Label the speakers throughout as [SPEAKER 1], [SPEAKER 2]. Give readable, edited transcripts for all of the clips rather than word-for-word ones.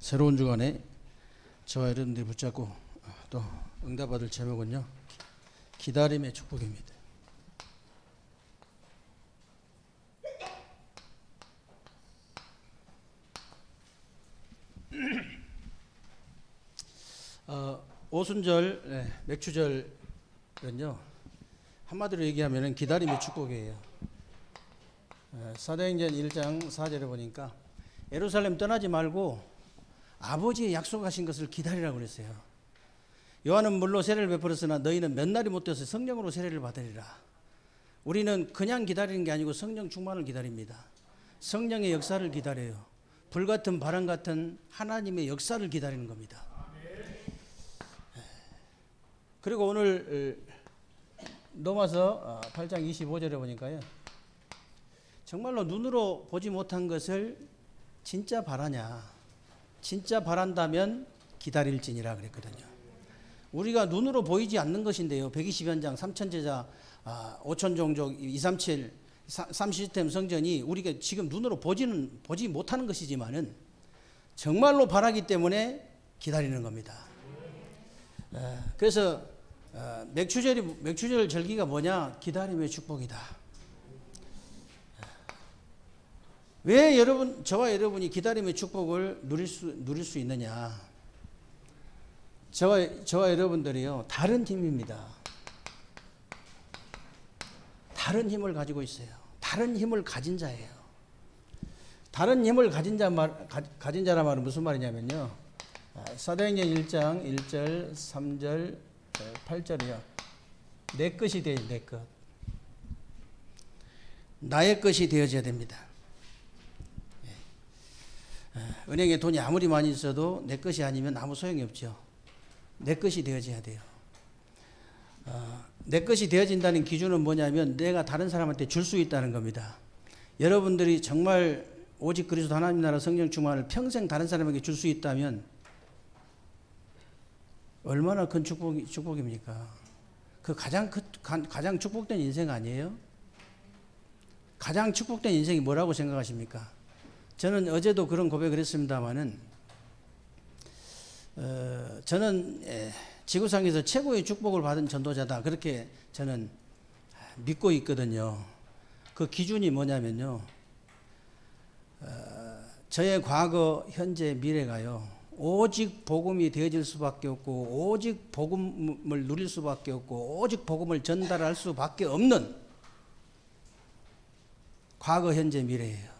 [SPEAKER 1] 새로운 주간에 저와 여러분들이 붙잡고 또 응답받을 제목은요, 기다림의 축복입니다. 오순절, 맥추절은요, 한마디로 얘기하면 기다림의 축복이에요. 사도행전 1장 4절에 보니까 예루살렘 떠나지 말고 아버지의 약속하신 것을 기다리라고 그랬어요. 요한은 물로 세례를 베풀었으나 너희는 몇 날이 못 되어서 성령으로 세례를 받으리라. 우리는 그냥 기다리는 게 아니고 성령 충만을 기다립니다. 성령의 역사를 기다려요. 불같은 바람 같은 하나님의 역사를 기다리는 겁니다. 그리고 오늘 로마서 8장 25절에 보니까요, 정말로 눈으로 보지 못한 것을 진짜 바라냐, 진짜 바란다면 기다릴지니라 그랬거든요. 우리가 눈으로 보이지 않는 것인데요, 120연장 3천제자 5천종족 237 3시스템 성전이 우리가 지금 눈으로 보지 못하는 것이지만은 정말로 바라기 때문에 기다리는 겁니다. 그래서 맥추절 절기가 뭐냐? 기다림의 축복이다. 왜 저와 여러분이 기다림의 축복을 누릴 수 있느냐? 저와 여러분들이요, 다른 힘입니다. 다른 힘을 가지고 있어요. 다른 힘을 가진 자예요. 다른 힘을 가진 자란 말은 무슨 말이냐면요, 사도행전 1장 1절 3절 8절이요. 내 것이 되어야 내 것. 나의 것이 되어져야 됩니다. 은행에 돈이 아무리 많이 있어도 내 것이 아니면 아무 소용이 없죠. 내 것이 되어져야 돼요. 내 것이 되어진다는 기준은 뭐냐면 내가 다른 사람한테 줄 수 있다는 겁니다. 여러분들이 정말 오직 그리스도 하나님 나라 성령 충만을 평생 다른 사람에게 줄 수 있다면 얼마나 큰 축복입니까? 그 가장 축복된 인생 아니에요? 가장 축복된 인생이 뭐라고 생각하십니까? 저는 어제도 그런 고백을 했습니다마는, 저는 지구상에서 최고의 축복을 받은 전도자다, 그렇게 저는 믿고 있거든요. 그 기준이 뭐냐면요, 저의 과거, 현재, 미래가요, 오직 복음이 되어질 수밖에 없고, 오직 복음을 누릴 수밖에 없고, 오직 복음을 전달할 수밖에 없는 과거, 현재, 미래예요.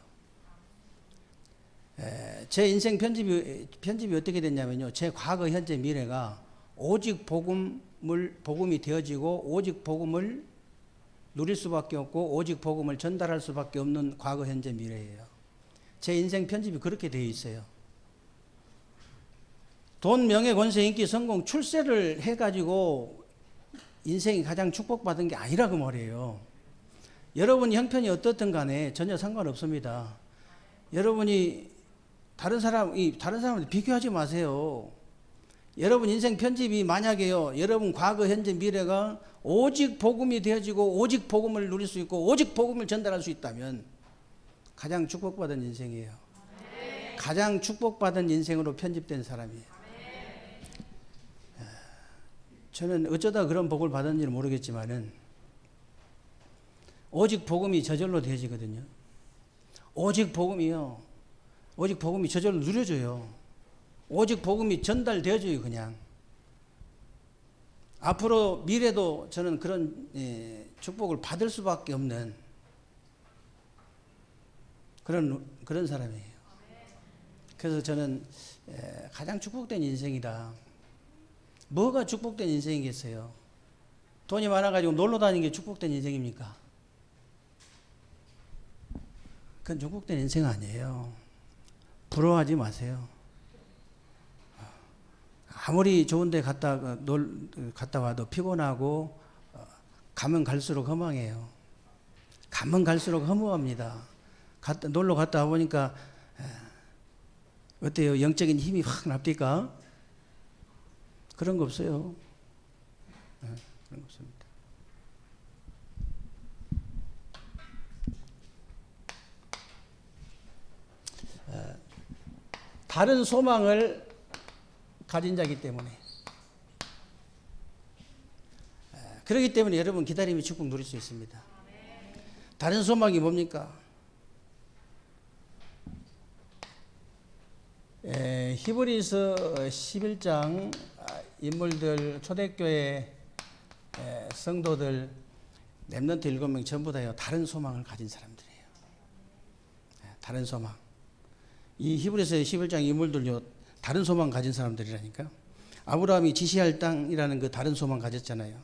[SPEAKER 1] 제 인생 편집이 어떻게 됐냐면요, 제 과거, 현재, 미래가 오직 복음이 되어지고 오직 복음을 누릴 수밖에 없고 오직 복음을 전달할 수밖에 없는 과거, 현재, 미래예요. 제 인생 편집이 그렇게 되어 있어요. 돈, 명예, 권세, 인기, 성공, 출세를 해가지고 인생이 가장 축복받은 게 아니라 그 말이에요. 여러분 형편이 어떻든 간에 전혀 상관없습니다. 여러분이 다른 사람한테 비교하지 마세요. 여러분 인생 편집이 만약에요, 여러분 과거, 현재, 미래가 오직 복음이 되어지고 오직 복음을 누릴 수 있고 오직 복음을 전달할 수 있다면 가장 축복받은 인생이에요. 가장 축복받은 인생으로 편집된 사람이에요. 저는 어쩌다 그런 복을 받았는지는 모르겠지만은 오직 복음이 저절로 되어지거든요. 오직 복음이 저절로 누려져요. 오직 복음이 전달되어져요, 그냥. 앞으로 미래도 저는 그런 축복을 받을 수밖에 없는 그런 사람이에요. 그래서 저는 가장 축복된 인생이다. 뭐가 축복된 인생이겠어요? 돈이 많아가지고 놀러 다니는 게 축복된 인생입니까? 그건 축복된 인생 아니에요. 부러워하지 마세요. 아무리 좋은 데 갔다 와도 피곤하고, 가면 갈수록 허망해요. 가면 갈수록 허무합니다. 놀러 갔다 와보니까, 어때요? 영적인 힘이 확 납니까? 그런 거 없어요. 그런 거 없습니다. 다른 소망을 가진 자이기 때문에. 그렇기 때문에 여러분 기다림의 축복 누릴 수 있습니다. 다른 소망이 뭡니까? 히브리서 11장 인물들 초대교회 성도들 렘넌트 7명 전부 다요 다른 소망을 가진 사람들이에요. 다른 소망. 이 히브리서 11장 인물들요 다른 소망 가진 사람들이라니까. 아브라함이 지시할 땅이라는 그 다른 소망 가졌잖아요.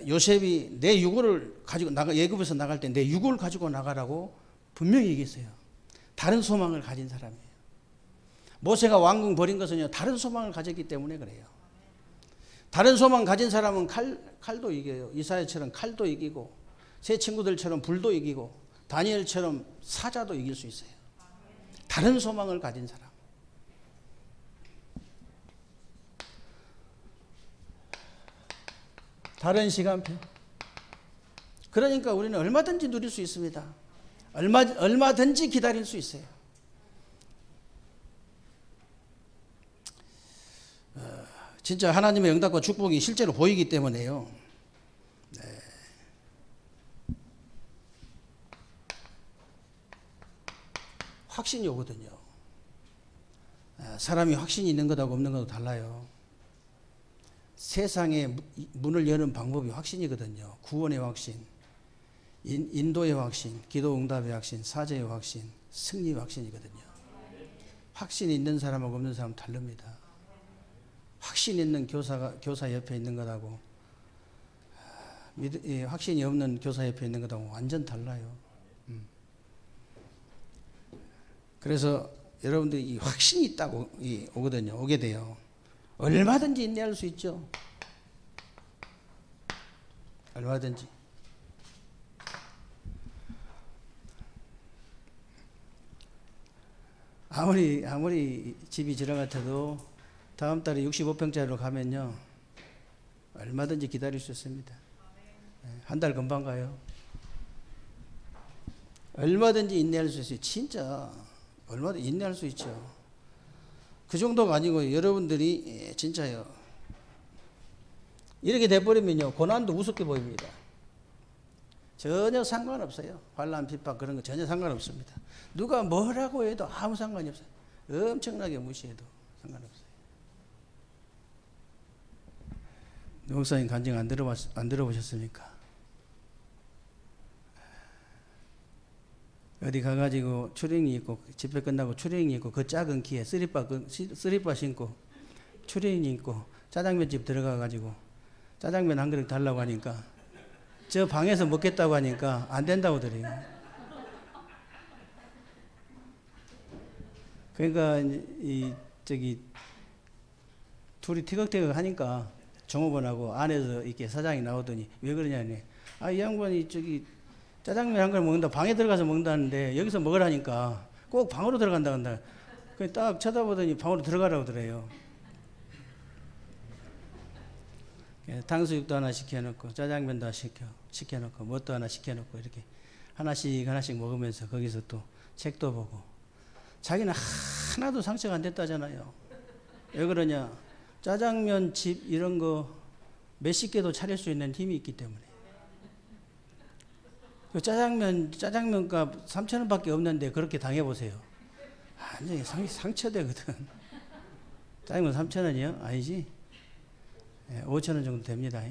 [SPEAKER 1] 요셉이 내 유골을 가지고 애굽에서 나갈 때 내 유골 가지고 나가라고 분명히 얘기했어요. 다른 소망을 가진 사람이에요. 모세가 왕궁 버린 것은요 다른 소망을 가졌기 때문에 그래요. 다른 소망 가진 사람은 칼도 이겨요. 이사야처럼 칼도 이기고 새 친구들처럼 불도 이기고 다니엘처럼 사자도 이길 수 있어요. 다른 소망을 가진 사람. 다른 시간표. 그러니까 우리는 얼마든지 누릴 수 있습니다. 얼마든지 기다릴 수 있어요. 진짜 하나님의 응답과 축복이 실제로 보이기 때문에요. 네. 확신이 오거든요. 사람이 확신이 있는 것하고 없는 것도 달라요. 세상의 문을 여는 방법이 확신이거든요. 구원의 확신, 인도의 확신, 기도 응답의 확신, 사제의 확신, 승리의 확신이거든요. 확신이 있는 사람하고 없는 사람은 다릅니다. 확신 있는 교사 옆에 있는 것하고 확신이 없는 교사 옆에 있는 것하고 완전 달라요. 그래서 여러분들이 이 확신이 있다고 오게 돼요. 얼마든지 인내할 수 있죠. 얼마든지. 아무리 집이 지러 같아도 다음 달에 65평짜리로 가면요 얼마든지 기다릴 수 있습니다. 한 달 금방 가요. 얼마든지 인내할 수 있어요. 진짜 얼마든지 인내할 수 있죠. 그 정도가 아니고 여러분들이 진짜요 이렇게 돼버리면요 고난도 우습게 보입니다. 전혀 상관없어요. 환난 핍박 그런 거 전혀 상관없습니다. 누가 뭐라고 해도 아무 상관이 없어요. 엄청나게 무시해도 상관없어요. 목사님 간증 안 들어보셨습니까? 어디 가가지고 추링이 있고 집회 끝나고 추링이 있고 그 작은 키에 쓰리빠 신고 추링이 있고 짜장면집 들어가가지고 짜장면 한 그릇 달라고 하니까 저 방에서 먹겠다고 하니까 안 된다고 그래요. 그러니까 둘이 티격태격 하니까 종업원하고 안에서 이렇게 사장이 나오더니 왜 그러냐니 이 양반이 짜장면 한 그릇 먹는다 방에 들어가서 먹는다는데 여기서 먹으라니까 꼭 방으로 들어간다 한다. 그냥 딱 쳐다보더니 방으로 들어가라고 그래요. 탕수육도 하나 시켜놓고 짜장면도 시켜놓고 뭣도 하나 시켜놓고 이렇게 하나씩 먹으면서 거기서 또 책도 보고 자기는 하나도 상처가 안 됐다잖아요. 왜 그러냐? 짜장면 집 이런 거 몇십 개도 차릴 수 있는 힘이 있기 때문에. 그 짜장면값 3,000원밖에 없는데 그렇게 당해보세요. 완전히 상처되거든. 짜장면 3,000원이요? 아니지? 5,000원 정도 됩니다.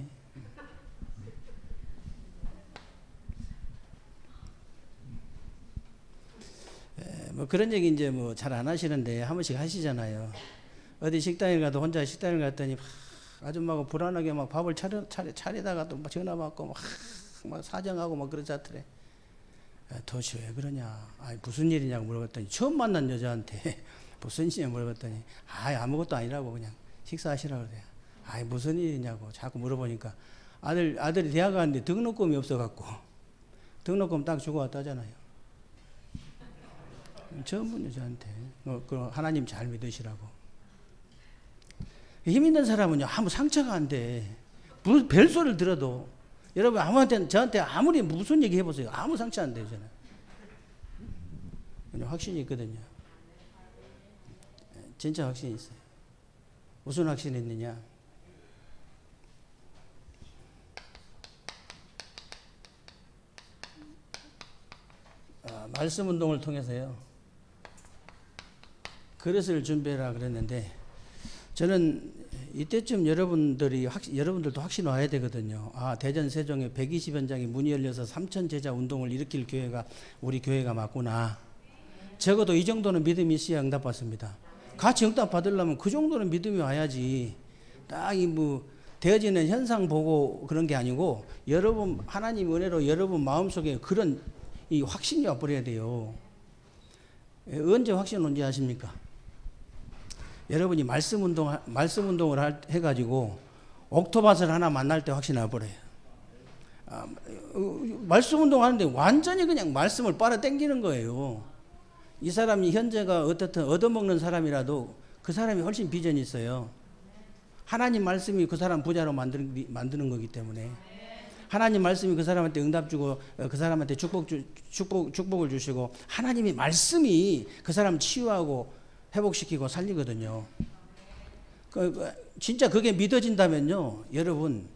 [SPEAKER 1] 뭐 그런 얘기 이제 뭐 잘 안 하시는데 한 번씩 하시잖아요. 어디 식당에 가도 혼자 식당에 갔더니 아줌마가 불안하게 막 밥을 차리다가 또 전화 받고 막 사정하고 막 그러자더래. 도대체 왜 그러냐? 무슨 일이냐고 물어봤더니 처음 만난 여자한테 무슨 일이냐고 물어봤더니 아무것도 아니라고 그냥 식사하시라고 그래요. 무슨 일이냐고 자꾸 물어보니까 아들이 대학 가는데 등록금이 없어갖고 등록금 딱 주고 왔다잖아요. 처음 본 여자한테 하나님 잘 믿으시라고. 힘 있는 사람은요 아무 상처가 안 돼. 무슨 별소리를 들어도 여러분 저한테 아무리 무슨 얘기 해보세요. 아무 상처 안 돼요 저는. 확신이 있거든요. 진짜 확신이 있어요. 무슨 확신이 있느냐? 말씀 운동을 통해서요. 그릇을 준비해라 그랬는데 저는 이때쯤 여러분들도 확신 와야 되거든요. 대전 세종에 120연장의 문이 열려서 3천 제자 운동을 일으킬 교회가 우리 교회가 맞구나. 적어도 이 정도는 믿음이 있어야 응답받습니다. 같이 응답받으려면 그 정도는 믿음이 와야지. 딱 되어지는 현상 보고 그런 게 아니고 여러분 하나님 은혜로 여러분 마음속에 그런 이 확신이 와버려야 돼요. 언제 확신 온지 아십니까? 여러분이 말씀 운동을 해가지고 옥토밭을 하나 만날 때 확신 와버려요. 말씀 운동하는데 완전히 그냥 말씀을 빨아당기는 거예요. 이 사람이 현재가 어떻든 얻어먹는 사람이라도 그 사람이 훨씬 비전이 있어요. 하나님 말씀이 그 사람 부자로 만드는 거기 때문에 하나님 말씀이 그 사람한테 응답 주고 그 사람한테 축복을 주시고 하나님의 말씀이 그 사람 치유하고 회복시키고 살리거든요. 진짜 그게 믿어진다면요, 여러분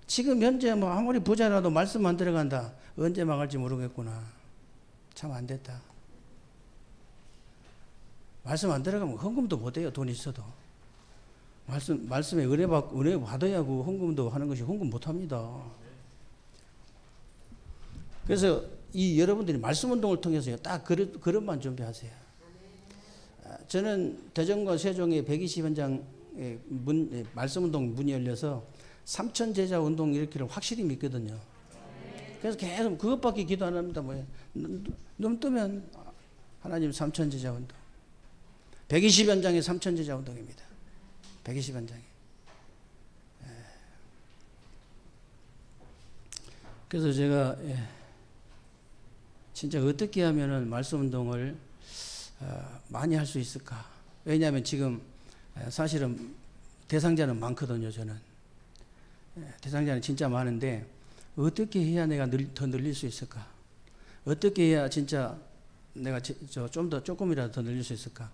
[SPEAKER 1] 지금 현재 아무리 부자라도 말씀 안 들어간다. 언제 망할지 모르겠구나. 참 안 됐다. 말씀 안 들어가면 헌금도 못 해요. 돈 있어도. 말씀에 은혜 받아야 그 헌금도 하는 것이 헌금 못 합니다. 그래서 이 여러분들이 말씀 운동을 통해서요, 딱 그릇만 준비하세요. 저는 대전과 세종의 120연장 말씀 운동 문이 열려서 3천 제자 운동 일으키를 확실히 믿거든요. 그래서 계속 그것밖에 기도 안 합니다. 눈 뜨면 하나님 3천 제자 운동. 120연장의 3천 제자 운동입니다. 120연장에. 그래서 제가 진짜 어떻게 하면은 말씀 운동을 많이 할 수 있을까? 왜냐하면 지금 사실은 대상자는 많거든요. 저는 대상자는 진짜 많은데 어떻게 해야 내가 더 늘릴 수 있을까? 어떻게 해야 진짜 내가 조금이라도 더 늘릴 수 있을까?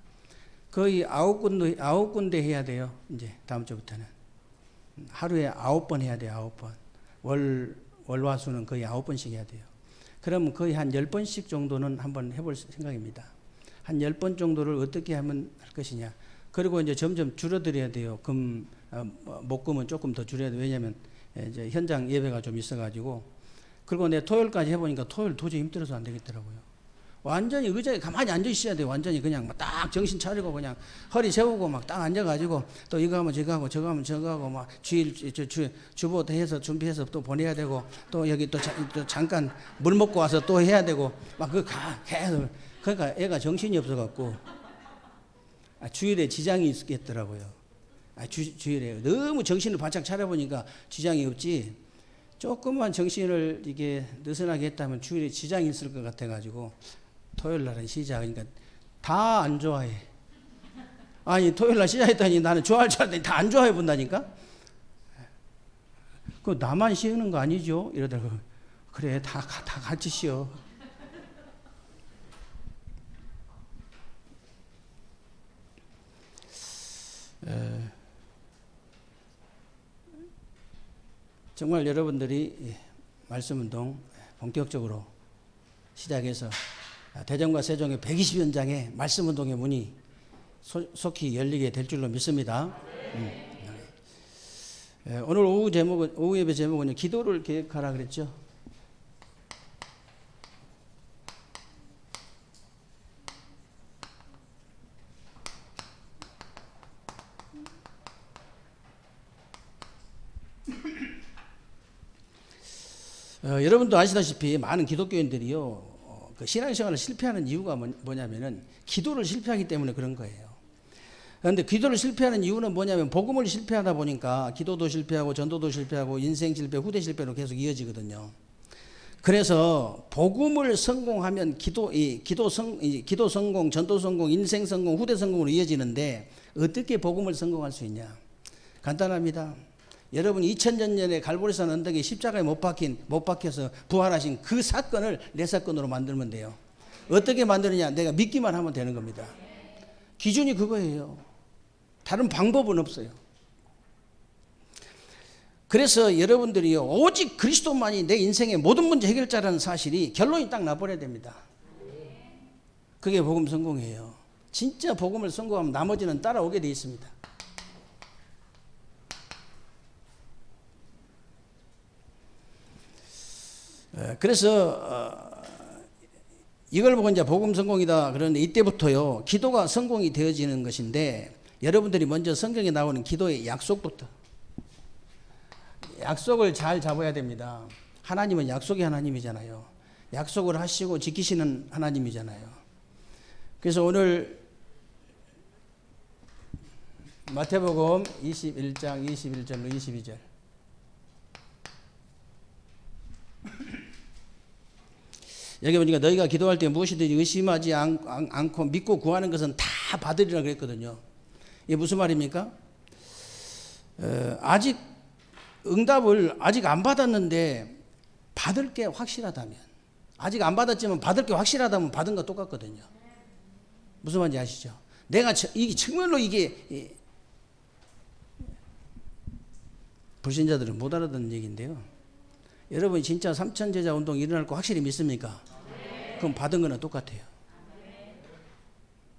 [SPEAKER 1] 거의 9군데 해야 돼요. 이제 다음 주부터는 하루에 9번 해야 돼요. 9번. 월화수는 거의 9번씩 해야 돼요. 그러면 거의 한 10번씩 정도는 한번 해볼 생각입니다. 한 10번 정도를 어떻게 하면 할 것이냐. 그리고 이제 점점 줄어들어야 돼요. 목금은 조금 더 줄여야 돼요. 왜냐하면 이제 현장 예배가 좀 있어가지고. 그리고 내 토요일까지 해보니까 토요일 도저히 힘들어서 안 되겠더라고요. 완전히 의자에 가만히 앉아 있어야 돼요. 완전히 그냥 딱 정신 차리고 그냥 허리 세우고 막 딱 앉아가지고 또 이거 하면 저거 하고 저거 하면 저거 하고 막 주보 해서 준비해서 또 보내야 되고 또 여기 또 잠깐 물 먹고 와서 또 해야 되고 막 계속. 그러니까 애가 정신이 없어갖고 주일에 지장이 있겠더라고요. 주일에 너무 정신을 바짝 차려보니까 지장이 없지. 조금만 정신을 이게 느슨하게 했다면 주일에 지장이 있을 것 같아가지고 토요일 날은 시작하니까 다 안 좋아해. 아니 토요일 날 시작했더니 나는 좋아할 줄 알았더니 다 안 좋아해 본다니까. 그 나만 쉬는 거 아니죠? 이러더라고. 그래 다 같이 쉬어. 정말 여러분들이 말씀운동 본격적으로 시작해서 대전과 세종의 120연장의 말씀운동의 문이 속히 열리게 될 줄로 믿습니다. 오늘 오후 예배 제목은 기도를 계획하라 그랬죠. 여러분도 아시다시피 많은 기독교인들이요, 그 신앙생활을 실패하는 이유가 뭐냐면은 기도를 실패하기 때문에 그런 거예요. 그런데 기도를 실패하는 이유는 뭐냐면 복음을 실패하다 보니까 기도도 실패하고 전도도 실패하고 인생 실패, 후대 실패로 계속 이어지거든요. 그래서 복음을 성공하면 기도 성공, 전도 성공, 인생 성공, 후대 성공으로 이어지는데 어떻게 복음을 성공할 수 있냐? 간단합니다. 여러분 2000년에 갈보리산 언덕에 십자가에 못 박혀서 부활하신 그 사건을 내 사건으로 만들면 돼요. 어떻게 만드느냐? 내가 믿기만 하면 되는 겁니다. 기준이 그거예요. 다른 방법은 없어요. 그래서 여러분들이 오직 그리스도만이 내 인생의 모든 문제 해결자라는 사실이 결론이 딱 나버려야 됩니다. 그게 복음 성공이에요. 진짜 복음을 성공하면 나머지는 따라오게 돼 있습니다. 그래서 이걸 보고 이제 복음 성공이다 그러는데 이때부터요 기도가 성공이 되어지는 것인데 여러분들이 먼저 성경에 나오는 기도의 약속부터 약속을 잘 잡아야 됩니다. 하나님은 약속의 하나님이잖아요. 약속을 하시고 지키시는 하나님이잖아요. 그래서 오늘 마태복음 21장 21절로 22절 여기 보니까 너희가 기도할 때 무엇이든지 의심하지 않고 믿고 구하는 것은 다 받으리라 그랬거든요. 이게 무슨 말입니까? 아직 응답을 아직 안 받았는데 받을 게 확실하다면 아직 안 받았지만 받을 게 확실하다면 받은 거 똑같거든요. 무슨 말인지 아시죠? 내가 이게 정말로 이게 불신자들은 못 알아듣는 얘기인데요. 여러분이 진짜 삼천제자 운동이 일어날 거 확실히 믿습니까? 그럼 받은 거는 똑같아요.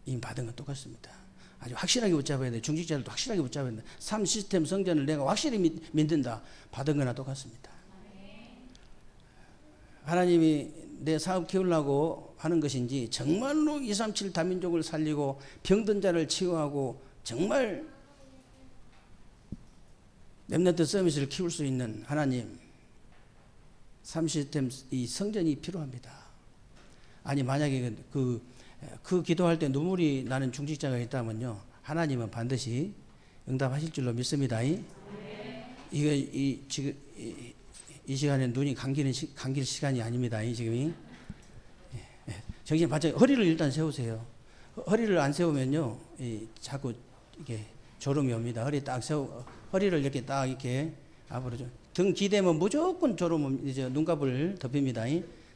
[SPEAKER 1] 이미 받은 건 똑같습니다. 아주 확실하게 붙잡아야 돼. 중직자들도 확실하게 붙잡아야 된다. 3시스템 성전을 내가 확실히 믿는다. 받은 거나 똑같습니다. 하나님이 내 사업 키우려고 하는 것인지 정말로 237 다민족을 살리고 병든 자를 치유하고 정말 렘넌트 서밋을 키울 수 있는 하나님 3시스템 이 성전이 필요합니다. 아니 만약에 그 기도할 때 눈물이 나는 중직자가 있다면요 하나님은 반드시 응답하실 줄로 믿습니다. 이거 지금 이 시간에 눈이 감길 시간이 아닙니다. 지금이 정신 바짝 허리를 일단 세우세요. 허리를 안 세우면요 자꾸 이게 졸음이 옵니다. 허리를 이렇게 딱 이렇게 앞으로 등 기대면 무조건 졸음 이제 눈갑을 덮입니다.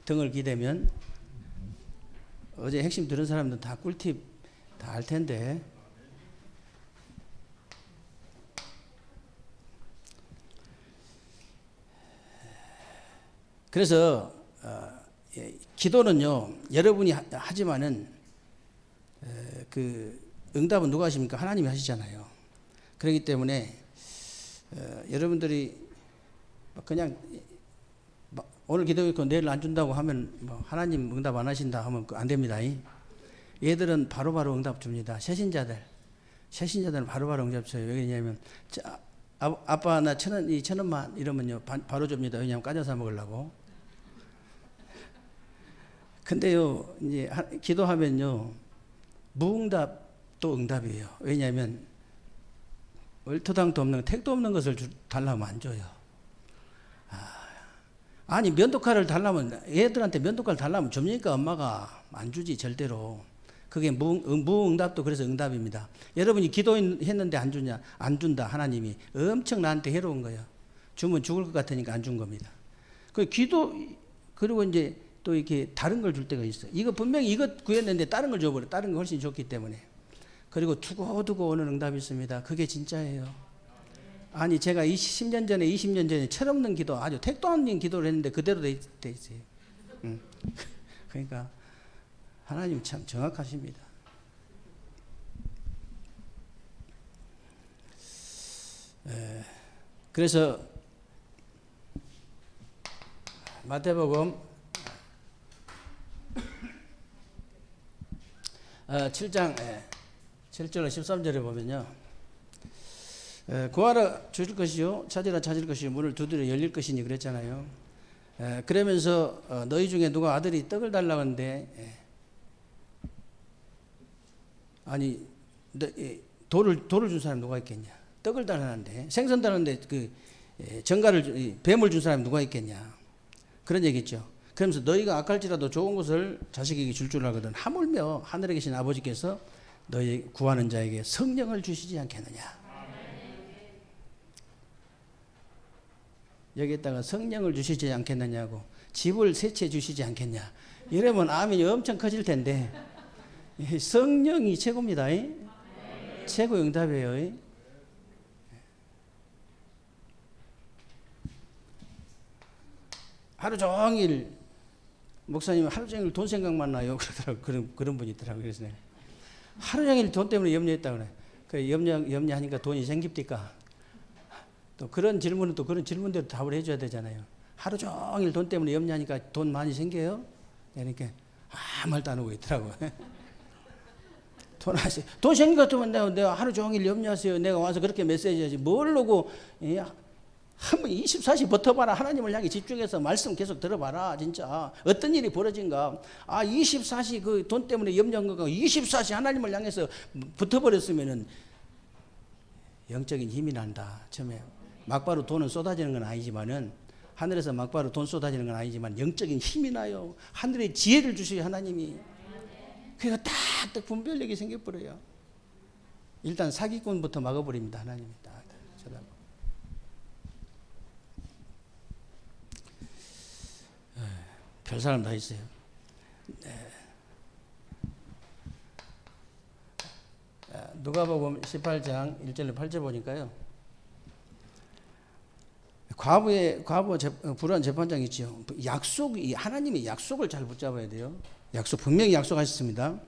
[SPEAKER 1] 등을 기대면 어제 핵심 들은 사람들 다 꿀팁 다 알 텐데 그래서 기도는요 여러분이 하지만은 그 응답은 누가 하십니까? 하나님이 하시잖아요. 그렇기 때문에 여러분들이 그냥 오늘 기도했고 내일 안 준다고 하면 뭐 하나님 응답 안 하신다 하면 안 됩니다. 얘들은 바로바로 응답 줍니다. 새신자들은 바로바로 응답 줘요. 왜냐하면 아빠 나 1,000원만 이러면요 바로 줍니다. 왜냐하면 까져서 먹으려고. 근데요 이제 기도하면요 무응답도 응답이에요. 왜냐하면 얼토당토 없는 택도 없는 것을 달라면 안 줘요. 아니 면도칼을 달라면 애들한테 면도칼 달라면 줍니까? 엄마가 안 주지 절대로. 그게 무응답도 그래서 응답입니다. 여러분이 기도했는데 안 주냐? 안 준다. 하나님이 엄청 나한테 해로운 거예요. 주면 죽을 것 같으니까 안 준 겁니다. 그 기도 그리고 이제 또 이렇게 다른 걸 줄 때가 있어요. 이거 분명히 이것 구했는데 다른 걸 줘버려. 다른 거 훨씬 좋기 때문에. 그리고 두고두고 오는 응답이 있습니다. 그게 진짜예요. 아니 제가 10년 전에 20년 전에 철없는 기도 아주 택도 없는 기도를 했는데 그대로 돼 있어요. 그러니까 하나님 참 정확하십니다. 그래서 마태복음 7장 7절로 13절에 보면요. 구하라 주실 것이요 찾으라 찾을 것이요 문을 두드려 열릴 것이니 그랬잖아요. 그러면서 너희 중에 누가 아들이 떡을 달라고 하는데 아니 돌을 준 사람 누가 있겠냐. 떡을 달라는데 생선 달라는데 그 정갈을 뱀을 준 사람이 누가 있겠냐. 그런 얘기죠. 그러면서 너희가 악할지라도 좋은 것을 자식에게 줄 줄 알거든 하물며 하늘에 계신 아버지께서 너희 구하는 자에게 성령을 주시지 않겠느냐. 여기에다가 성령을 주시지 않겠느냐고 집을 세 채 주시지 않겠냐. 이러면 아멘이 엄청 커질 텐데 성령이 최고입니다. 최고 응답이에요. 하루 종일 목사님 하루 종일 돈 생각만 나요. 그러더라고. 그런 분이 있더라고요. 그래서 하루 종일 돈 때문에 염려했다고 그래. 그 염려하니까 돈이 생깁니까? 또 그런 질문은 또 그런 질문대로 답을 해줘야 되잖아요. 하루 종일 돈 때문에 염려하니까 돈 많이 생겨요? 그러니까 아무 말도 안 하고 있더라고요. 돈 생긴 것 같으면 내가 하루 종일 염려하세요. 내가 와서 그렇게 메시지 하지. 뭘로고, 한번 24시 버텨봐라. 하나님을 향해 집중해서 말씀 계속 들어봐라. 진짜. 어떤 일이 벌어진가. 24시 그 돈 때문에 염려한 거가 24시 하나님을 향해서 붙어버렸으면은 영적인 힘이 난다. 처음에. 막바로 돈은 쏟아지는 건 아니지만은, 하늘에서 막바로 돈 쏟아지는 건 아니지만 영적인 힘이 나요. 하늘의 지혜를 주셔요. 하나님이. 그래서 딱딱 분별력이 생겨버려요. 일단 사기꾼부터 막아버립니다. 하나님이 딱 쳐다보고. 별 사람 다 있어요. 네. 누가복음 18장 1절로 8절 보니까요. 불우한 재판장이 있죠. 하나님의 약속을 잘 붙잡아야 돼요. 분명히 약속하셨습니다.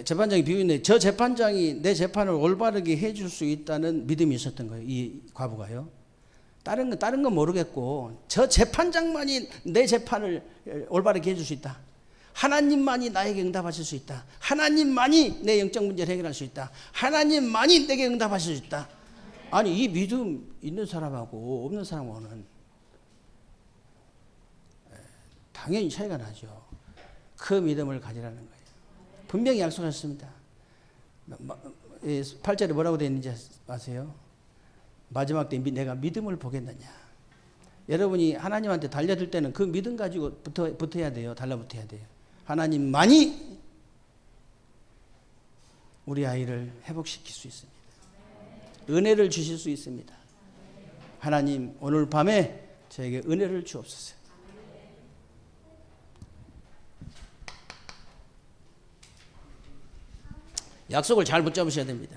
[SPEAKER 1] 재판장이 비유인데 저 재판장이 내 재판을 올바르게 해줄 수 있다는 믿음이 있었던 거예요. 이 과부가요. 다른 건 모르겠고 저 재판장만이 내 재판을 올바르게 해줄 수 있다. 하나님만이 나에게 응답하실 수 있다. 하나님만이 내 영적 문제를 해결할 수 있다. 하나님만이 내게 응답하실 수 있다. 아니 이 믿음 있는 사람하고 없는 사람하고는 당연히 차이가 나죠. 그 믿음을 가지라는 거예요. 분명히 약속하셨습니다. 8절에 뭐라고 되어 있는지 아세요? 마지막 때 내가 믿음을 보겠느냐. 여러분이 하나님한테 달려들 때는 그 믿음 가지고 붙어야 돼요. 달라붙어야 돼요. 하나님만이 우리 아이를 회복시킬 수 있습니다. 은혜를 주실 수 있습니다. 하나님 오늘 밤에 저에게 은혜를 주옵소서. 약속을 잘 붙잡으셔야 됩니다.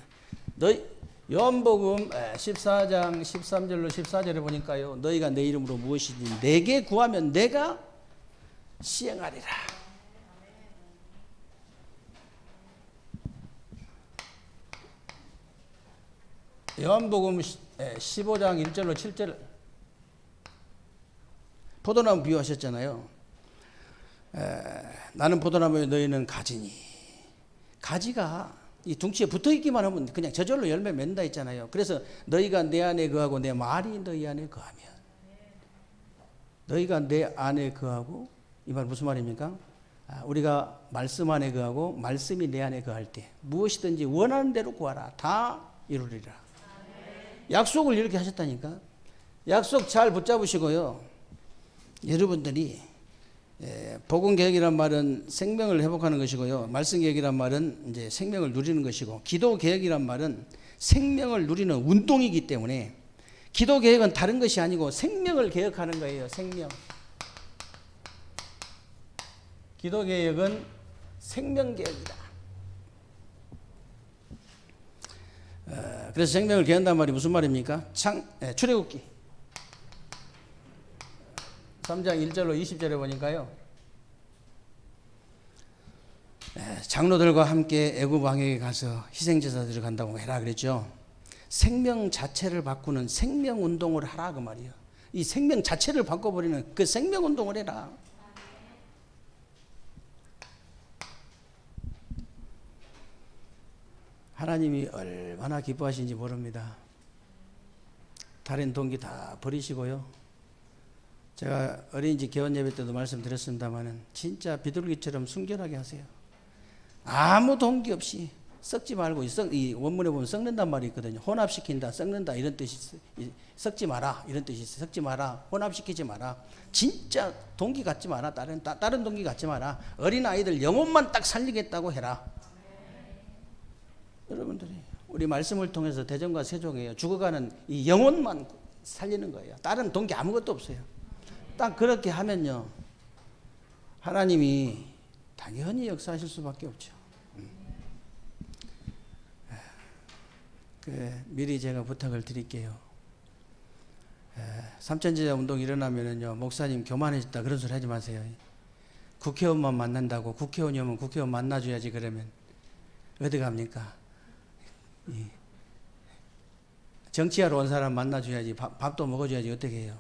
[SPEAKER 1] 요한복음 14장 13절로 14절에 보니까요. 너희가 내 이름으로 무엇이든 내게 구하면 내가 시행하리라. 요한복음 15장 1절로 7절 포도나무 비유하셨잖아요. 나는 포도나무에 너희는 가지니. 가지가 이 둥치에 붙어있기만 하면 그냥 저절로 열매 맺는다 했잖아요. 그래서 너희가 내 안에 거하고 내 말이 너희 안에 거하면, 너희가 내 안에 거하고, 이 말 무슨 말입니까? 우리가 말씀 안에 거하고 말씀이 내 안에 거할 때 무엇이든지 원하는 대로 구하라. 다 이루리라. 약속을 이렇게 하셨다니까. 약속 잘 붙잡으시고요. 여러분들이 복음개혁이란 말은 생명을 회복하는 것이고요. 말씀개혁이란 말은 이제 생명을 누리는 것이고, 기도개혁이란 말은 생명을 누리는 운동이기 때문에 기도개혁은 다른 것이 아니고 생명을 개혁하는 거예요. 생명. 기도개혁은 생명개혁이다. 그래서 생명을 개혁한다는 말이 무슨 말입니까? 출애굽기 3장 1절로 20절에 보니까요. 장로들과 함께 애굽 왕에게 가서 희생제사들을 간다고 해라 그랬죠. 생명 자체를 바꾸는 생명 운동을 하라 그 말이에요. 이 생명 자체를 바꿔버리는 그 생명 운동을 해라. 하나님이 얼마나 기뻐하시는지 모릅니다. 다른 동기 다 버리시고요. 제가 어린이집 개원 예배 때도 말씀드렸습니다만은 진짜 비둘기처럼 순결하게 하세요. 아무 동기 없이 썩지 말고, 이 원문에 보면 썩는단 말이 있거든요. 혼합시킨다, 썩는다 이런 뜻이 있어요. 썩지 마라 이런 뜻이 있어요. 썩지 마라, 혼합시키지 마라. 진짜 동기 갖지 마라. 다른 동기 갖지 마라. 어린 아이들 영혼만 딱 살리겠다고 해라. 여러분들이 우리 말씀을 통해서 대전과 세종에 죽어가는 이 영혼만 살리는 거예요. 다른 동기 아무것도 없어요. 딱 그렇게 하면요, 하나님이 당연히 역사하실 수밖에 없죠. 미리 제가 부탁을 드릴게요. 삼천제자 운동 일어나면은요, 목사님 교만해졌다 그런 소리 하지 마세요. 국회의원만 만난다고, 국회의원이 오면 국회의원 만나줘야지 그러면 어디 갑니까? 정치하러 온 사람 만나줘야지, 밥도 먹어줘야지 어떻게 해요?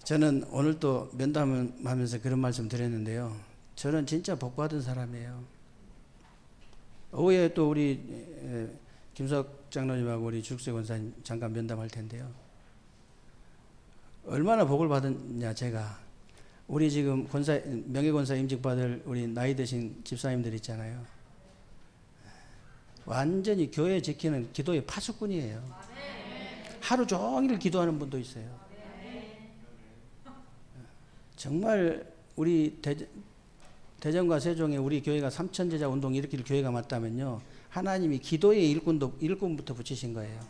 [SPEAKER 1] 저는 오늘 또 면담하면서 그런 말씀 드렸는데요. 저는 진짜 복받은 사람이에요. 오후에 또 우리 김석 장로님하고 우리 죽세 권사님 잠깐 면담할 텐데요. 얼마나 복을 받았냐 제가. 우리 지금 명예권사 임직 받을 우리 나이 드신 집사님들 있잖아요. 완전히 교회 지키는 기도의 파수꾼이에요. 하루 종일 기도하는 분도 있어요. 정말 우리 대전과 세종에 우리 교회가 삼천제자 운동 일으킬 교회가 맞다면요, 하나님이 기도의 일꾼부터 붙이신 거예요.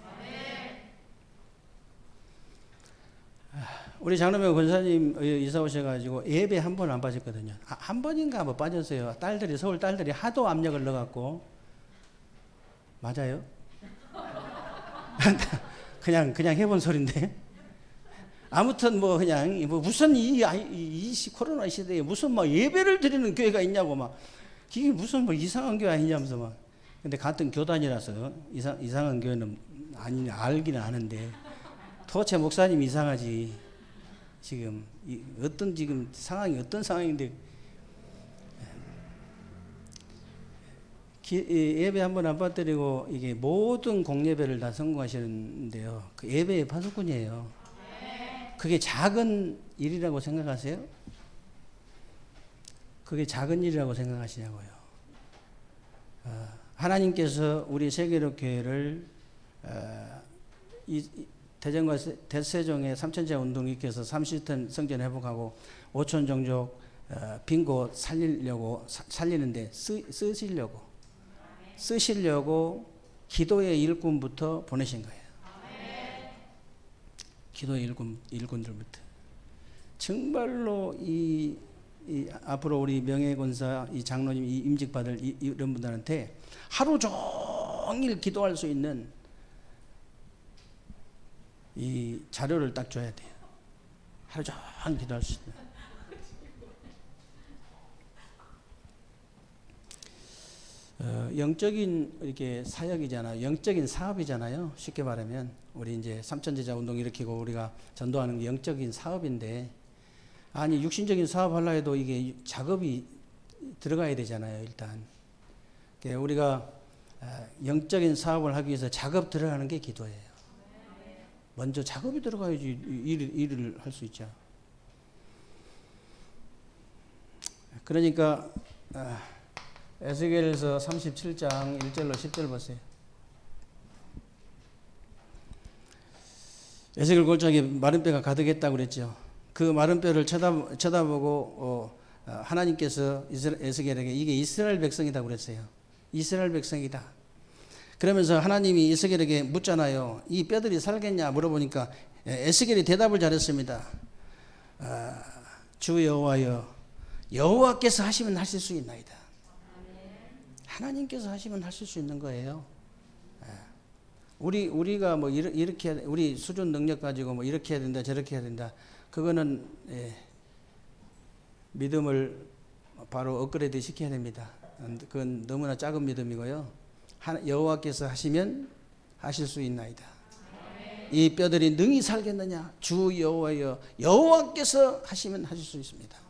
[SPEAKER 1] 우리 장로명 권사님 이사 오셔가지고 예배 한 번 안 빠졌거든요. 한 번인가 뭐 빠졌어요. 서울 딸들이 하도 압력을 넣어갖고. 맞아요? 그냥 해본 소린데. 아무튼 뭐 그냥 무슨 이 코로나 시대에 무슨 막 예배를 드리는 교회가 있냐고 막, 이게 무슨 뭐 이상한 교회 아니냐면서 막. 근데 같은 교단이라서 이상한 교회는 알기는 아는데, 도대체 목사님이 이상하지. 지금 지금 상황이 어떤 상황인데, 예배 한 번 안 빠뜨리고 이게 모든 공예배를 다 성공하시는데요. 그 예배의 파수꾼이에요. 그게 작은 일이라고 생각하세요? 그게 작은 일이라고 생각하시냐고요. 하나님께서 우리 세계로 교회를 대전과 대세종의 삼천제자 운동 일으켜서 30턴 성전 회복하고 5천 종족 빈곳 살리는데 쓰시려고 기도의 일꾼부터 보내신 거예요. 기도의 일꾼들부터. 정말로 앞으로 우리 명예권사 이 장로님 임직 받을 이런 분들한테 하루 종일 기도할 수 있는 이 자료를 딱 줘야 돼요. 하루 종일 기도할 수 있는. 영적인 이렇게 사역이잖아요. 영적인 사업이잖아요. 쉽게 말하면 우리 이제 삼천제자 운동 일으키고 우리가 전도하는 게 영적인 사업인데, 아니 육신적인 사업 하려 해도 이게 작업이 들어가야 되잖아요. 일단 우리가 영적인 사업을 하기 위해서 작업 들어가는 게 기도예요. 먼저 작업이 들어가야지 일을 할 수 있죠. 그러니까 에스겔서 37장 1절로 10절 보세요. 에스겔 골짜기에 마른 뼈가 가득했다고 그랬죠. 그 마른 뼈를 쳐다보고 하나님께서 에스겔에게 이게 이스라엘 백성이라고 그랬어요. 이스라엘 백성이다. 그러면서 하나님이 에스겔에게 묻잖아요. 이 뼈들이 살겠냐 물어보니까 에스겔이 대답을 잘했습니다. 주 여호와여, 여호와께서 하시면 하실 수 있나이다. 하나님께서 하시면 하실 수 있는 거예요. 우리가 뭐 이렇게 우리 수준 능력 가지고 뭐 이렇게 해야 된다 저렇게 해야 된다, 그거는 믿음을 바로 업그레이드 시켜야 됩니다. 그건 너무나 작은 믿음이고요. 여호와께서 하시면 하실 수 있나이다. 이 뼈들이 능히 살겠느냐? 주 여호와여, 여호와께서 하시면 하실 수 있습니다.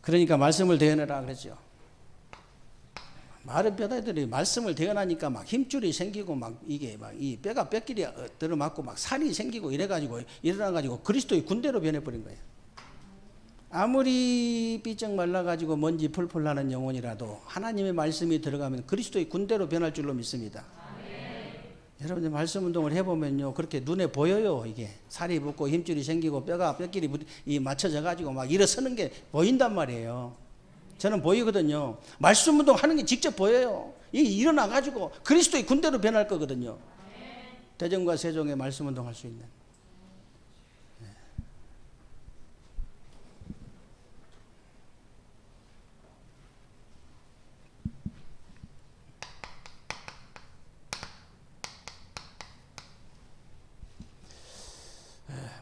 [SPEAKER 1] 그러니까 말씀을 대언하라 그랬죠. 마른 뼈들이 말씀을 대언하니까 막 힘줄이 생기고 막 이게 막 이 뼈가 뼈끼리 들어맞고 막 살이 생기고 이래가지고 일어나가지고 그리스도의 군대로 변해버린 거예요. 아무리 삐쩍 말라가지고 먼지 풀풀 나는 영혼이라도 하나님의 말씀이 들어가면 그리스도의 군대로 변할 줄로 믿습니다. 여러분들 말씀 운동을 해보면요, 그렇게 눈에 보여요. 이게 살이 붙고 힘줄이 생기고 뼈끼리 맞춰져 가지고 막 일어서는 게 보인단 말이에요. 저는 보이거든요. 말씀 운동 하는 게 직접 보여요. 이게 일어나 가지고 그리스도의 군대로 변할 거거든요. 대전과 세종에 말씀 운동 할 수 있는.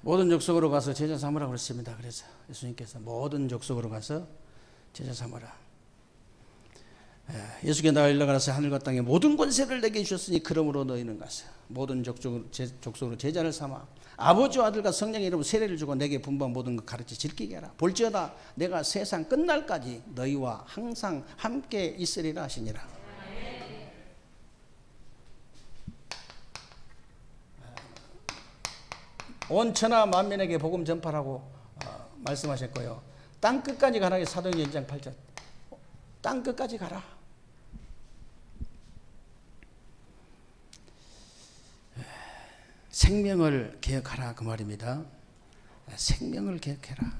[SPEAKER 1] 모든 족속으로 가서 제자 삼으라 그랬습니다. 그래서 예수님께서 모든 족속으로 가서 제자 삼으라. 예수께 나와 일러가라서 하늘과 땅의 모든 권세를 내게 주셨으니 그러므로 너희는 가서 모든 족속으로 제자를 삼아 아버지와 아들과 성령의 이름으로 세례를 주고 내게 분부한 모든 것 가르쳐 지키게 하라. 볼지어다 내가 세상 끝날까지 너희와 항상 함께 있으리라 하시니라. 온 천하 만민에게 복음 전파라고 말씀하셨고요. 땅 끝까지 가라. 사도행전 1장 8절. 땅 끝까지 가라. 생명을 개혁하라 그 말입니다. 생명을 개혁해라.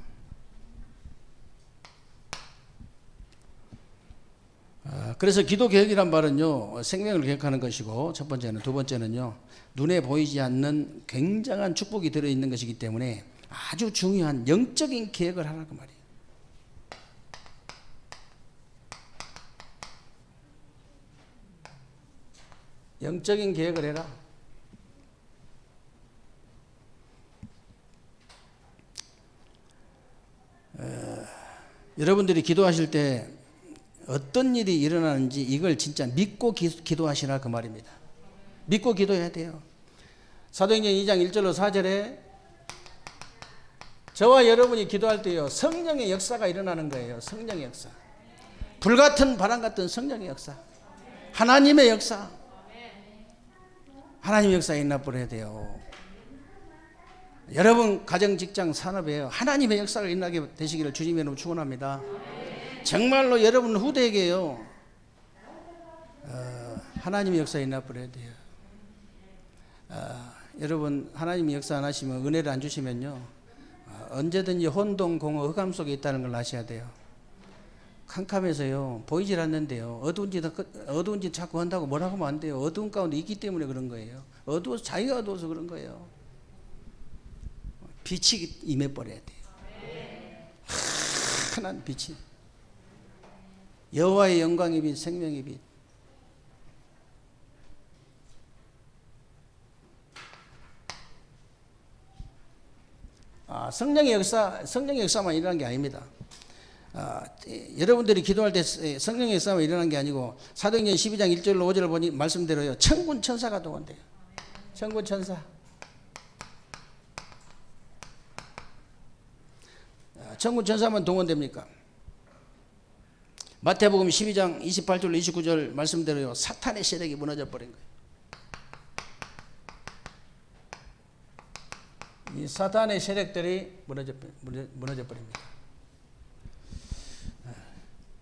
[SPEAKER 1] 그래서 기도 개혁이란 말은요, 생명을 개혁하는 것이고, 첫 번째는, 두 번째는요, 눈에 보이지 않는 굉장한 축복이 들어있는 것이기 때문에 아주 중요한 영적인 개혁을 하라 그 말이에요. 영적인 계획을 해라. 여러분들이 기도하실 때 어떤 일이 일어나는지 이걸 진짜 믿고 기도하시라 그 말입니다. 믿고 기도해야 돼요. 사도행전 2장 1절로 4절에 저와 여러분이 기도할 때요, 성령의 역사가 일어나는 거예요. 성령의 역사. 불같은 바람 같은 성령의 역사. 하나님의 역사. 하나님의 역사에 일어나버려야 돼요. 여러분 가정, 직장, 산업에 하나님의 역사가 일어나게 되시기를 주님의 이름으로 축원합니다. 정말로 여러분 후대에게요, 하나님의 역사에 일어나버려야 돼요. 여러분 하나님의 역사 안 하시면, 은혜를 안 주시면요, 언제든지 혼동, 공허, 흑암 속에 있다는 걸 아셔야 돼요. 캄캄해서요 보이질 않는데요, 어두운 짓 자꾸 한다고 뭐라고 하면 안 돼요. 어두운 가운데 있기 때문에 그런 거예요. 자기가 어두워서 그런 거예요. 빛이 임해버려야 돼요. 환한 빛이, 여호와의 영광의 빛, 생명의 빛. 성령의 역사만 일어난 게 아닙니다. 여러분들이 기도할 때 성령의 역사만 일어난 게 아니고, 사도행전 12장 1절로 5절을 보니 말씀대로요, 천군 천사가 동원돼요. 천군 천사. 천군 천사만 동원됩니까? 마태복음 12장 28절로 29절 말씀대로요, 사탄의 세력이 무너져 버린 거예요. 이 사탄의 세력들이 무너져 버립니다.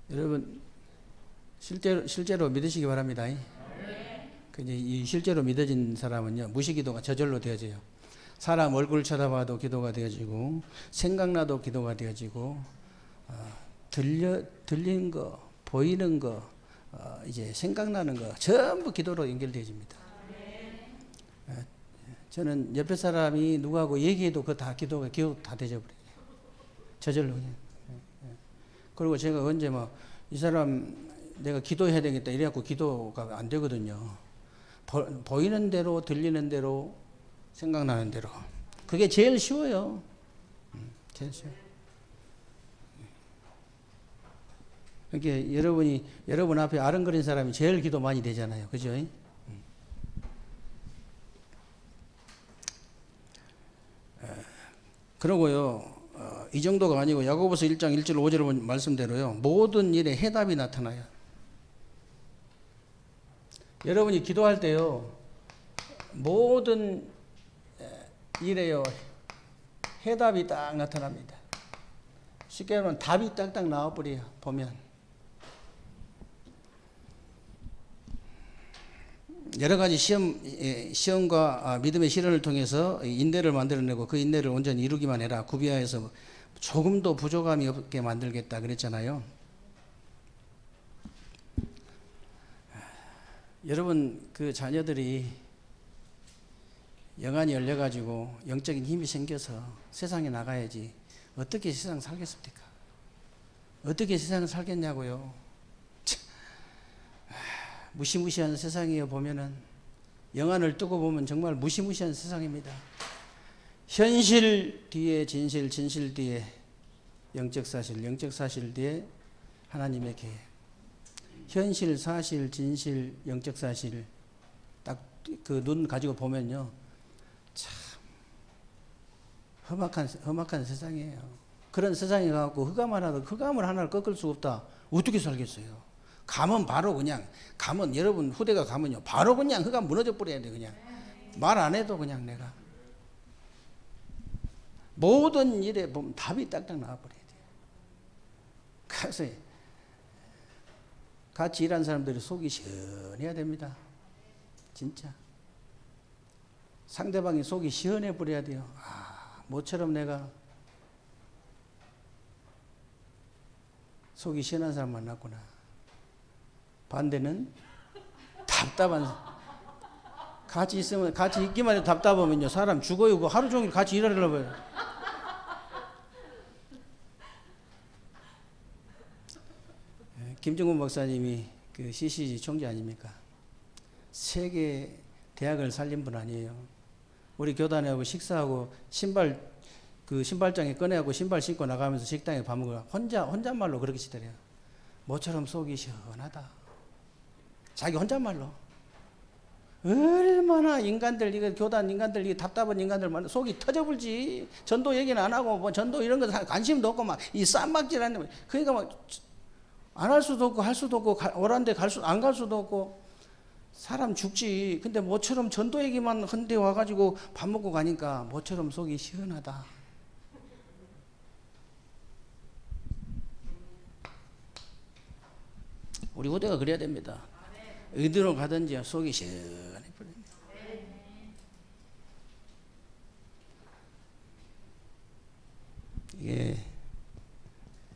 [SPEAKER 1] 여러분 실제로 믿으시기 바랍니다. 이 실제로 믿어진 사람은요, 무시기도가 저절로 되어져요. 사람 얼굴 쳐다봐도 기도가 되어지고, 생각나도 기도가 되어지고, 들리는 거, 보이는 거, 이제 생각나는 거 전부 기도로 연결되어집니다. 저는 옆에 사람이 누구하고 얘기해도 그 다 기도 다 되져버려요. 저절로 그냥. 그리고 제가 언제 이 사람 내가 기도해야 되겠다 이래갖고 기도가 안 되거든요. 보이는 대로, 들리는 대로, 생각나는 대로. 그게 제일 쉬워요. 제일 쉬워요. 그러니까 여러분 앞에 아른거린 사람이 제일 기도 많이 되잖아요. 그죠? 그러고요, 이 정도가 아니고 야고보서 1장 1절 5절 본 말씀대로요, 모든 일에 해답이 나타나요. 여러분이 기도할 때요, 모든 일에요 해답이 딱 나타납니다. 쉽게 말하면 답이 딱딱 나와버려요. 보면 여러 가지 시험과 믿음의 실현을 통해서 인내를 만들어내고, 그 인내를 온전히 이루기만 해라. 구비하여서 조금도 부족함이 없게 만들겠다 그랬잖아요. 여러분 그 자녀들이 영안이 열려가지고 영적인 힘이 생겨서 세상에 나가야지 어떻게 세상 살겠습니까? 어떻게 세상을 살겠냐고요. 무시무시한 세상이에요. 보면은 영안을 뜨고 보면 정말 무시무시한 세상입니다. 현실 뒤에 진실, 진실 뒤에 영적 사실, 영적 사실 뒤에 하나님의 계획. 현실, 사실, 진실, 영적 사실 딱 그 눈 가지고 보면요, 참 험악한 세상이에요. 그런 세상에 가고 흑암을 하나를 꺾을 수 없다. 어떻게 살겠어요? 가면 바로 그냥 가면 여러분 후대가 가면요 바로 그냥 흑암 무너져 버려야 돼. 그냥 말 안 해도 그냥 내가 모든 일에 보면 답이 딱딱 나와버려야 돼요. 그래서 같이 일하는 사람들이 속이 시원해야 됩니다. 진짜 상대방이 속이 시원해 버려야 돼요. 아, 모처럼 내가 속이 시원한 사람 만났구나. 반대는 답답한, 같이 있으면, 같이 있기만 해도 답답하면요 사람 죽어요. 하루 종일 같이 일하려고 해요. 김정근 목사님이 그 CCG 총재 아닙니까? 세계 대학을 살린 분 아니에요. 우리 교단하고 식사하고 그 신발장에 꺼내고 신발 신고 나가면서 식당에 밥 먹어요. 혼잣말로 그렇게 시더래요. 모처럼 속이 시원하다. 자기 혼잣말로. 얼마나 인간들, 이거 교단 인간들, 이게 답답한 인간들 많아. 속이 터져불지. 전도 얘기는 안 하고, 뭐 전도 이런 거 관심도 없고, 막, 이 쌈박질 하는 거. 그러니까 막, 안 할 수도 없고, 할 수도 없고, 오란데 안 갈 수도 없고, 사람 죽지. 근데 모처럼 전도 얘기만 헌데 와가지고 밥 먹고 가니까 모처럼 속이 시원하다. 우리 후대가 그래야 됩니다. 어디로 가든지 속이 시원해 버립니다. 이게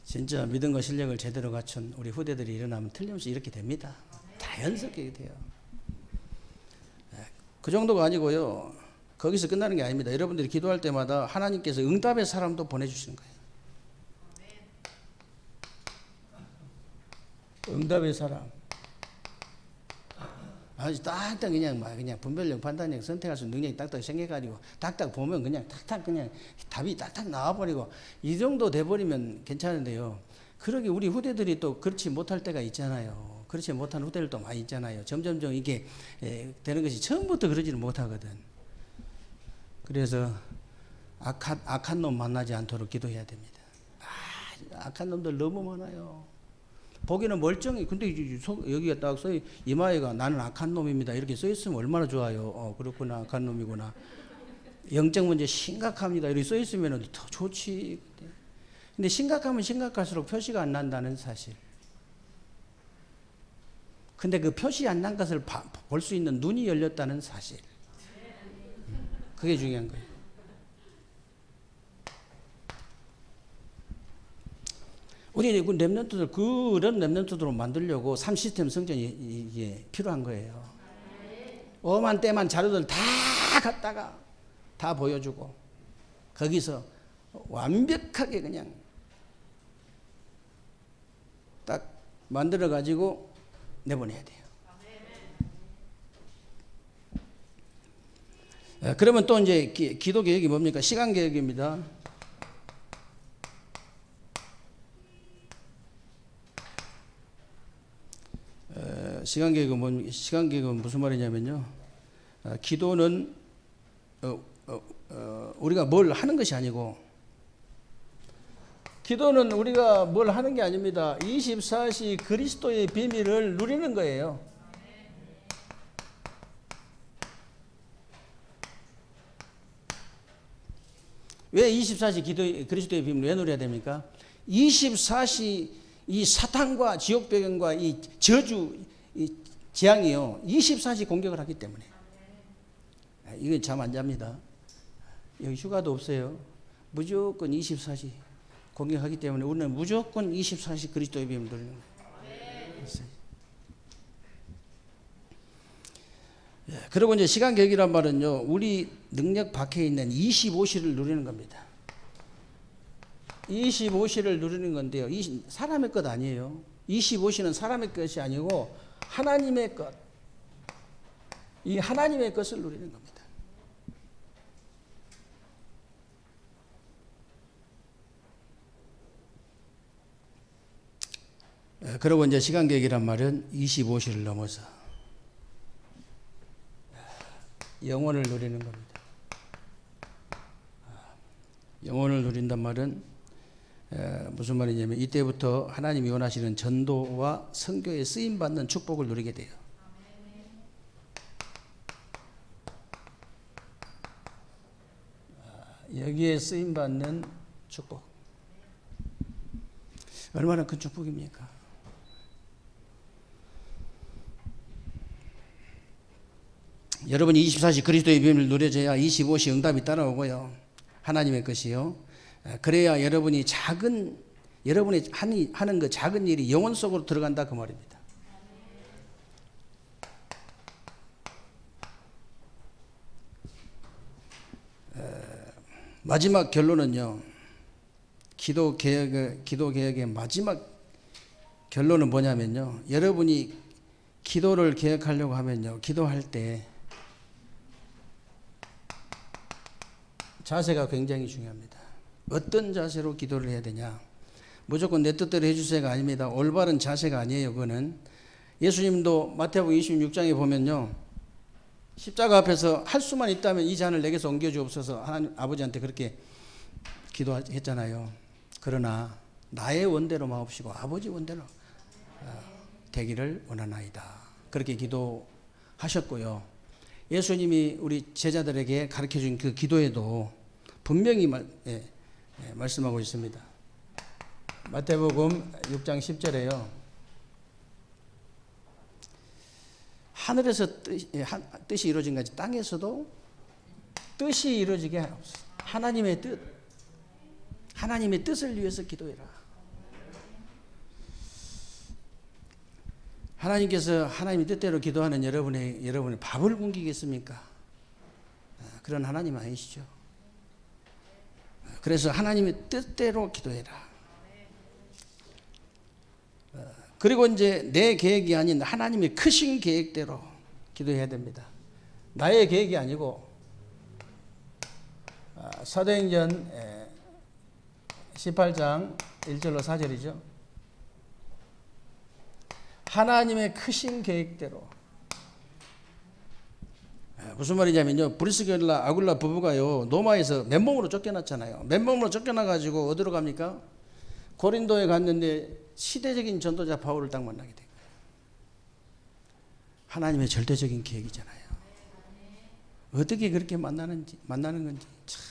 [SPEAKER 1] 진짜 믿음과 실력을 제대로 갖춘 우리 후대들이 일어나면 틀림없이 이렇게 됩니다. 자연스럽게 돼요. 그 정도가 아니고요. 거기서 끝나는 게 아닙니다. 여러분들이 기도할 때마다 하나님께서 응답의 사람도 보내주시는 거예요. 응답의 사람. 아주 딱딱 그냥 분별력, 판단력, 선택할 수 있는 능력이 딱딱 생겨가지고 딱딱 보면 그냥 탁탁 그냥 답이 딱딱 나와버리고 이 정도 돼버리면 괜찮은데요. 그러게 우리 후대들이 또 그렇지 못할 때가 있잖아요. 그렇지 못한 후대들도 많이 있잖아요. 점점점 이게 되는 것이 처음부터 그러지는 못하거든. 그래서 악한 놈 만나지 않도록 기도해야 됩니다. 악한 놈들 너무 많아요. 보기는 멀쩡히, 근데 여기가 딱 써, 이마에가 나는 악한 놈입니다. 이렇게 써 있으면 얼마나 좋아요. 그렇구나. 악한 놈이구나. 영적 문제 심각합니다. 이렇게 써 있으면 더 좋지. 근데 심각하면 심각할수록 표시가 안 난다는 사실. 근데 그 표시 안 난 것을 볼 수 있는 눈이 열렸다는 사실. 그게 중요한 거예요. 우리 랩런트들, 그런 랩런트들로 만들려고 3시스템 성전이 이게 필요한 거예요. 엄한 때만 자료들 다 갖다가 다 보여주고 거기서 완벽하게 그냥 딱 만들어 가지고 내보내야 돼요. 그러면 또 이제 기도 계획이 뭡니까? 시간 계획입니다. 시간 계획은 무슨 말이냐면요. 기도는 우리가 뭘 하는 것이 아니고, 기도는 우리가 뭘 하는 게 아닙니다. 24시 그리스도의 비밀을 누리는 거예요. 왜 24시 그리스도의 비밀을 왜 누려야 됩니까? 24시 이 사탄과 지옥 배경과 이 저주, 이 재앙이요 24시 공격을 하기 때문에. 이건 잠 안 잡니다. 여기 휴가도 없어요. 무조건 24시 공격하기 때문에 우리는 무조건 24시 그리스도의 비밀을 누리는 거예요. 그리고 이제 시간 계획이란 말은요, 우리 능력 밖에 있는 25시를 누리는 겁니다. 25시를 누리는 건데요, 사람의 것 아니에요. 25시는 사람의 것이 아니고 하나님의 것, 이 하나님의 것을 누리는 겁니다. 그리고 이제 시간 계획이란 말은 25시를 넘어서 영원을 누리는 겁니다. 영원을 누린단 말은 무슨 말이냐면 이때부터 하나님이 원하시는 전도와 선교에 쓰임 받는 축복을 누리게 돼요. 여기에 쓰임 받는 축복. 얼마나 큰 축복입니까? 여러분이 24시 그리스도의 비밀을 누려져야 25시 응답이 따라오고요. 하나님의 것이요. 그래야 여러분이 여러분이 하는 그 작은 일이 영혼 속으로 들어간다 그 말입니다. 마지막 결론은요. 기도 개혁의 마지막 결론은 뭐냐면요. 여러분이 기도를 개혁하려고 하면요. 기도할 때 자세가 굉장히 중요합니다. 어떤 자세로 기도를 해야 되냐. 무조건 내 뜻대로 해주세요가 아닙니다. 올바른 자세가 아니에요. 그거는 예수님도 마태복음 26장에 보면요. 십자가 앞에서 할 수만 있다면 이 잔을 내게서 옮겨주옵소서 하나님 아버지한테 그렇게 기도했잖아요. 그러나 나의 원대로 마옵시고 아버지 원대로 되기를 원하나이다. 그렇게 기도하셨고요. 예수님이 우리 제자들에게 가르쳐준 그 기도에도 분명히 말씀하고 있습니다. 마태복음 6장 10절에요. 하늘에서 뜻이 이루어진 것이 땅에서도 뜻이 이루어지게 하옵소서. 하나님의 뜻을 위해서 기도해라. 하나님께서 하나님의 뜻대로 기도하는 여러분의 밥을 굶기겠습니까? 그런 하나님 아니시죠. 그래서 하나님의 뜻대로 기도해라. 그리고 이제 내 계획이 아닌 하나님의 크신 계획대로 기도해야 됩니다. 나의 계획이 아니고 사도행전 18장 1절로 4절이죠. 하나님의 크신 계획대로. 무슨 말이냐면요. 브리스길라 아굴라 부부가요. 로마에서 맨몸으로 쫓겨났잖아요. 맨몸으로 쫓겨나가지고 어디로 갑니까? 고린도에 갔는데 시대적인 전도자 바울을 딱 만나게 된 거예요. 하나님의 절대적인 계획이잖아요. 어떻게 그렇게 만나는 건지 참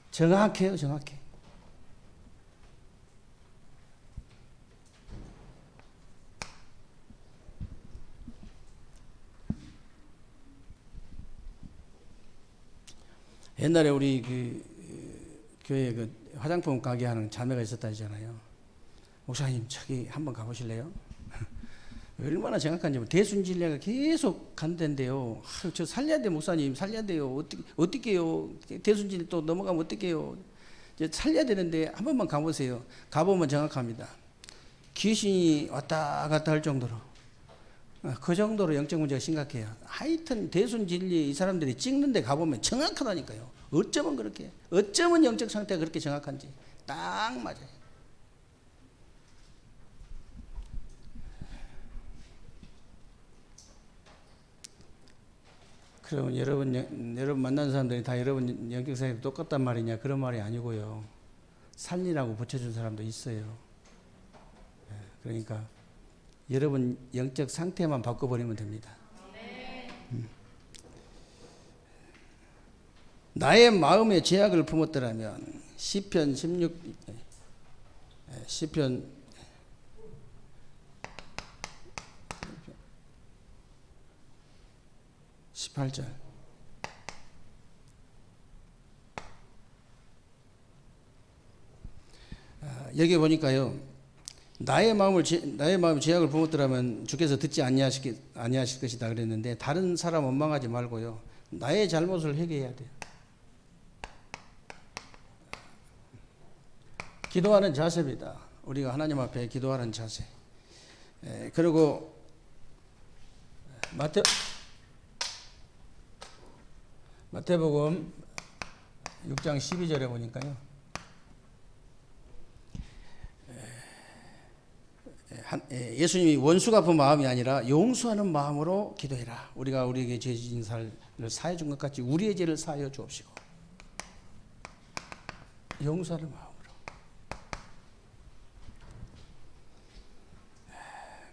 [SPEAKER 1] 정확해요. 정확해. 옛날에 우리 교회 화장품 가게 하는 자매가 있었다 하잖아요. 목사님 저기 한번 가보실래요? 얼마나 정확한지 대순진리가 계속 간댄데요. 저 살려야 돼 목사님 살려야 돼요. 어떻게요? 대순진리 또 넘어가면 어떡해요? 살려야 되는데 한 번만 가보세요. 가보면 정확합니다. 귀신이 왔다 갔다 할 정도로 그 정도로 영적 문제가 심각해요. 하여튼 대순진리 이 사람들이 찍는데 가보면 정확하다니까요. 어쩌면 영적 상태가 그렇게 정확한지 딱 맞아요. 그러면 여러분 만난 사람들이 다 여러분 영적 상태가 똑같단 말이냐? 그런 말이 아니고요. 살리라고 붙여준 사람도 있어요. 그러니까 여러분 영적 상태만 바꿔버리면 됩니다. 나의 마음에 죄악을 품었더라면 시편 18절 여기 보니까요. 나의 마음에 죄악을 품었더라면 주께서 듣지 아니하실 것이다 그랬는데 다른 사람 원망하지 말고요. 나의 잘못을 회개해야 돼요. 기도하는 자세입니다. 우리가 하나님 앞에 기도하는 자세. 그리고 마태복음 6장 12절에 보니까요. 예수님이 원수 갚은 마음이 아니라 용서하는 마음으로 기도해라. 우리가 우리에게 죄 지은 자를 사해 준 것 같이 우리의 죄를 사하여 주옵시고. 용서하는 마음으로.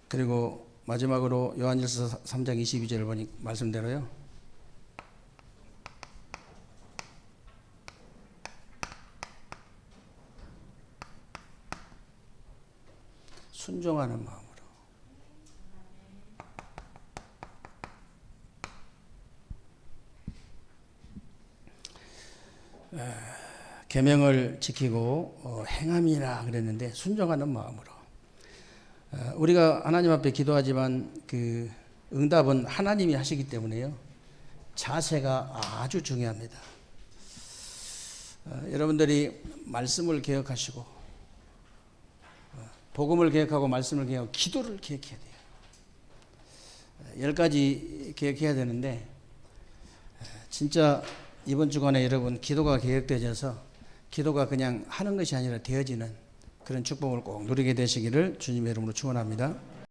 [SPEAKER 1] 그리고 마지막으로 요한일서 3장 22절을 보니 말씀대로요. 순종하는 마음으로. 계명을 지키고 행함이라 그랬는데 순종하는 마음으로. 우리가 하나님 앞에 기도하지만 그 응답은 하나님이 하시기 때문에요. 자세가 아주 중요합니다. 여러분들이 말씀을 기억하시고 복음을 기억하고 말씀을 기억하고 기도를 기억해야 돼요. 10가지 기억해야 되는데 진짜 이번 주간에 여러분 기도가 계획되어져서 기도가 그냥 하는 것이 아니라 되어지는 그런 축복을 꼭 누리게 되시기를 주님의 이름으로 축원합니다.